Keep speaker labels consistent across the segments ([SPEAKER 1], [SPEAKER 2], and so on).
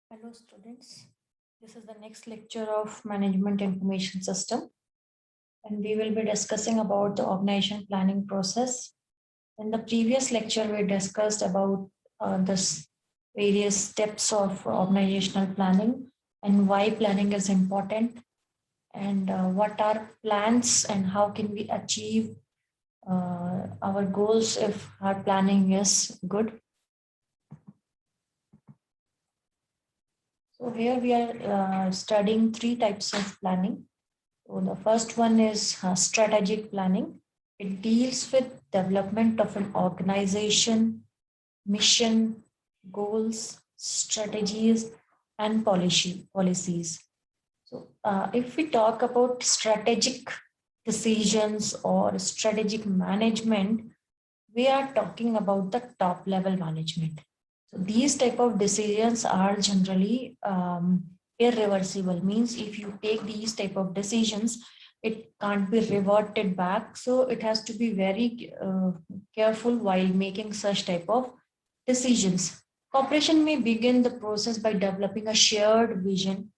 [SPEAKER 1] Hello students, this is the next lecture of Management Information System and we will be discussing about the organization planning process. In the previous lecture we discussed about this various steps of organizational planning and why planning is important and what are plans and how can we achieve our goals if our planning is good. So here we are studying three types of planning. So the first one is strategic planning. It deals with development of an organization, mission, goals, strategies, and policies. So if we talk about strategic decisions or strategic management, we are talking about the top level management. So these type of decisions are generally irreversible. Means if you take these type of decisions, it can't be reverted back. So it has to be very careful while making such type of decisions. Corporation may begin the process by developing a shared vision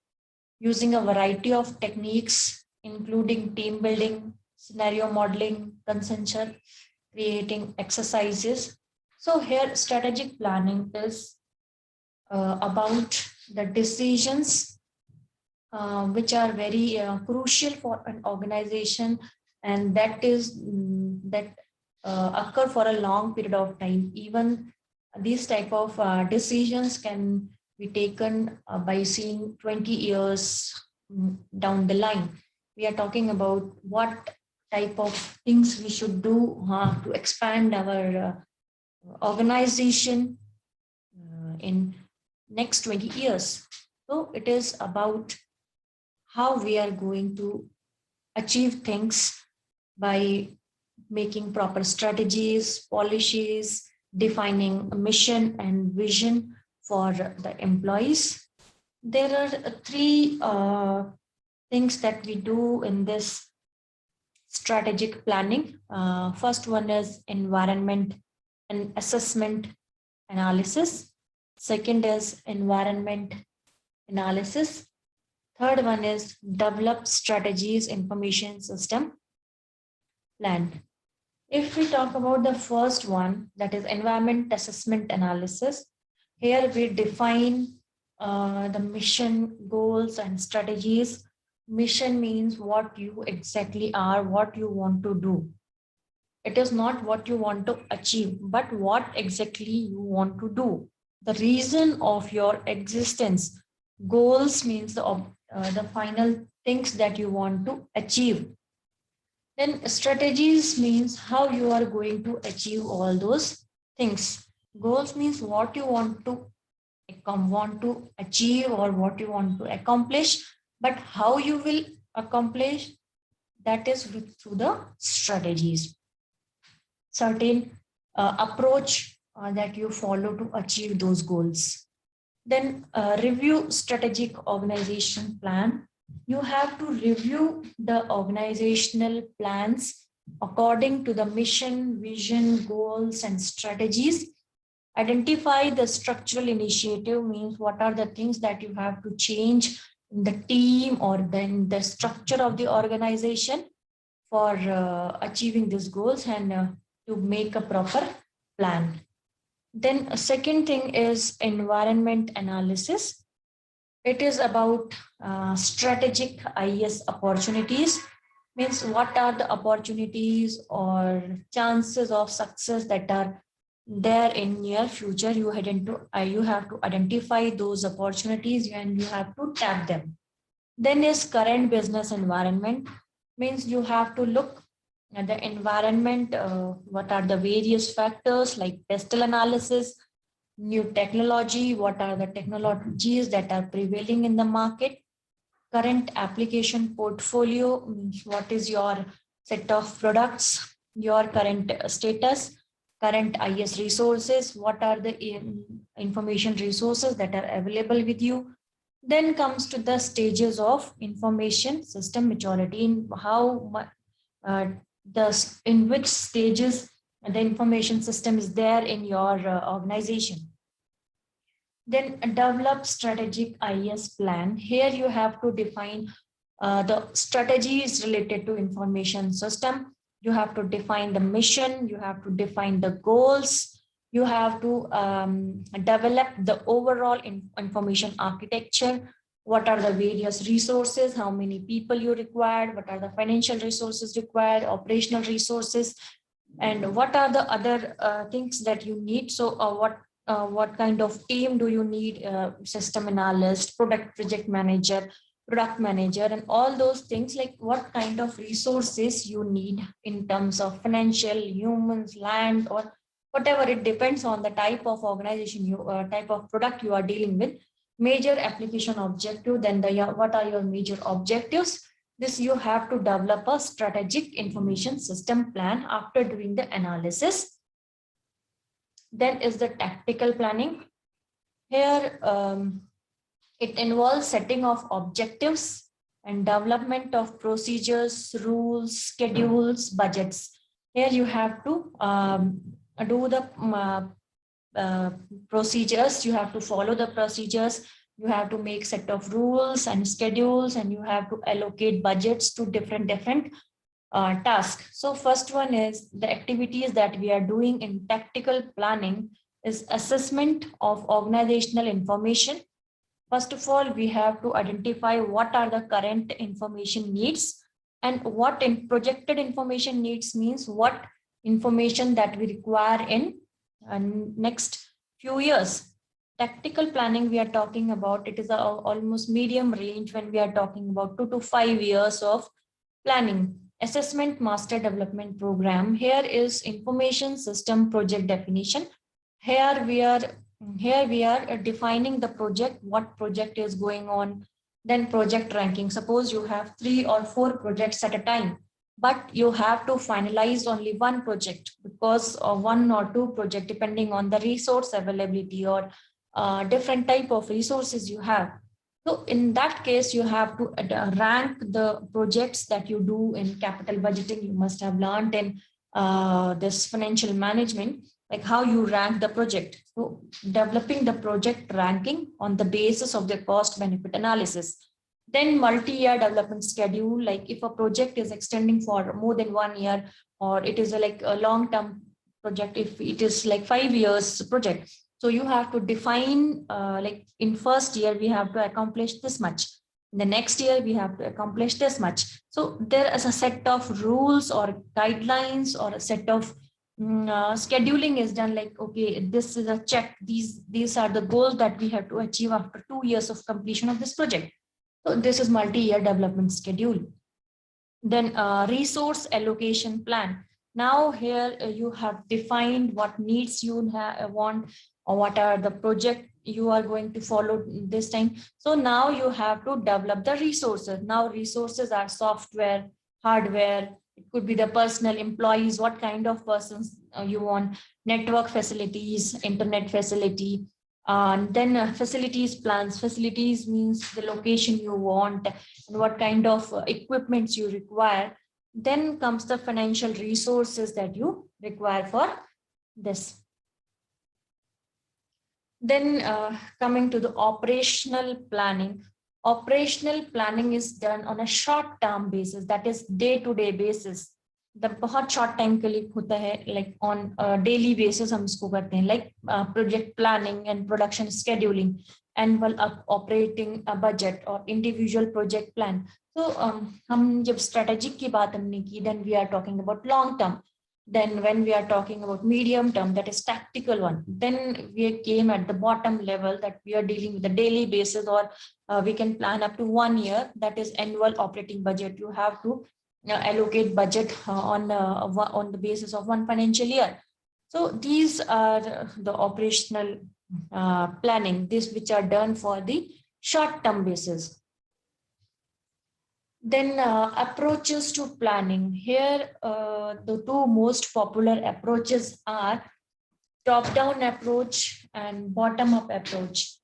[SPEAKER 1] using a variety of techniques, including team building, scenario modeling, consensus, creating exercises. So here strategic planning is about the decisions which are very crucial for an organization and that occur for a long period of time. Even these type of decisions can be taken by seeing 20 years down the line. We are talking about what type of things we should do to expand our organization in next 20 years. So it is about how we are going to achieve things by making proper strategies, policies, defining a mission and vision for the employees. There are three things that we do in this strategic planning. First one is environment and assessment analysis. Second is environment analysis. Third one is develop strategies information system plan. If we talk about the first one, that is environment assessment analysis, here we define the mission, goals, and strategies. Mission means what you exactly are, what you want to do. It is not what you want to achieve, but what exactly you want to do. The reason of your existence. Goals means the final things that you want to achieve. Then strategies means how you are going to achieve all those things. Goals means what you want to achieve or what you want to accomplish, but how you will accomplish that is through the strategies. Certain approach that you follow to achieve those goals. Then review strategic organization plan. You have to review the organizational plans according to the mission, vision, goals, and strategies. Identify the structural initiative means what are the things that you have to change in the team or then the structure of the organization for achieving these goals and to make a proper plan. Then a second thing is environment analysis. It is about strategic IS opportunities. Means what are the opportunities or chances of success that are there in near future. You have to identify those opportunities and you have to tap them. Then is current business environment. Means you have to look at the environment, what are the various factors like pestle analysis, new technology, what are the technologies that are prevailing in the market, current application portfolio, means what is your set of products, your current status, current IS resources, what are the information resources that are available with you. Then comes to the stages of information system maturity, in how in which stages the information system is there in your organization. Then develop strategic IS plan. Here you have to define the strategies related to information system. You have to define the mission, you have to define the goals, you have to develop the overall information architecture. What are the various resources, how many people you require, what are the financial resources required, operational resources, and what are the other things that you need. So what kind of team do you need, system analyst, project manager, product manager, and all those things, like what kind of resources you need in terms of financial, humans, land, or whatever. It depends on the type of organization, you type of product you are dealing with. Major application objective, then what are your major objectives. This you have to develop a strategic information system plan after doing the analysis. Then is the tactical planning. Here it involves setting of objectives and development of procedures, rules, schedules, budgets. Here you have to do the procedures, you have to follow the procedures, you have to make set of rules and schedules, and you have to allocate budgets to different tasks. So first one is the activities that we are doing in tactical planning is assessment of organizational information. First of all, we have to identify what are the current information needs, and what in projected information needs means what information that we require in next few years. Tactical planning we are talking about, it is almost medium range when we are talking about 2 to 5 years of planning. Assessment master development program. Here is information system project definition. Here we are defining the project, what project is going on. Then project ranking. Suppose you have 3 or 4 projects at a time, but you have to finalize only one project because of 1 or 2 project, depending on the resource availability or different type of resources you have. So in that case, you have to rank the projects that you do in capital budgeting. You must have learned in this financial management, like how you rank the project. So developing the project ranking on the basis of the cost benefit analysis. Then multi-year development schedule, like if a project is extending for more than 1 year, or it is like a long-term project, if it is like 5 years project. So you have to define, like in first year, we have to accomplish this much. In the next year, we have to accomplish this much. So there is a set of rules or guidelines or a set of scheduling is done, like, okay, this is a check. These are the goals that we have to achieve after 2 years of completion of this project. So this is multi-year development schedule. Then resource allocation plan. Now here you have defined what needs you want, or what are the project you are going to follow this time. So now you have to develop the resources. Now resources are software, hardware, it could be the personal employees, what kind of persons you want, network facilities, internet facility, then facilities plans. Facilities means the location you want and what kind of equipments you require. Then comes the financial resources that you require for this. Then coming to the operational planning. Operational planning is done on a short-term basis, that is day-to-day basis. The बहुत short time के लिए होता है, like on a daily basis हम इसको करते हैं, like project planning and production scheduling, annual operating budget or individual project plan. So हम जब strategic की बात हमने की, then we are talking about long term. Then when we are talking about medium term, that is tactical one. Then we came at the bottom level that we are dealing with the daily basis, or we can plan up to 1 year, that is annual operating budget. You have to allocate budget on the basis of 1 financial year. So these are the operational planning, this which are done for the short term basis. Then approaches to planning. Here the 2 most popular approaches are top-down approach and bottom-up approach.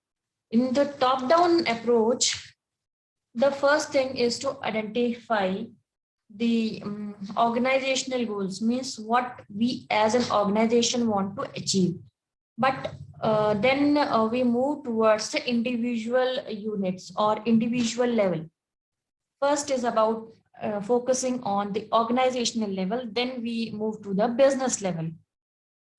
[SPEAKER 1] In the top-down approach, the first thing is to identify the organizational goals, means what we as an organization want to achieve. But then we move towards the individual units or individual level. First is about focusing on the organizational level, then we move to the business level.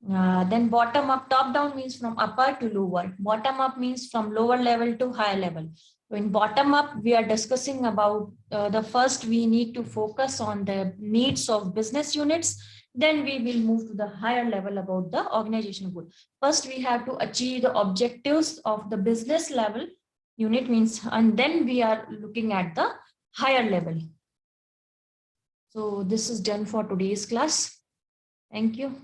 [SPEAKER 1] Then bottom up, top down means from upper to lower. Bottom up means from lower level to higher level. So in bottom up, we are discussing about the first we need to focus on the needs of business units. Then we will move to the higher level about the organizational goal. First, we have to achieve the objectives of the business level unit means, and then we are looking at the higher level. So this is done for today's class. Thank you.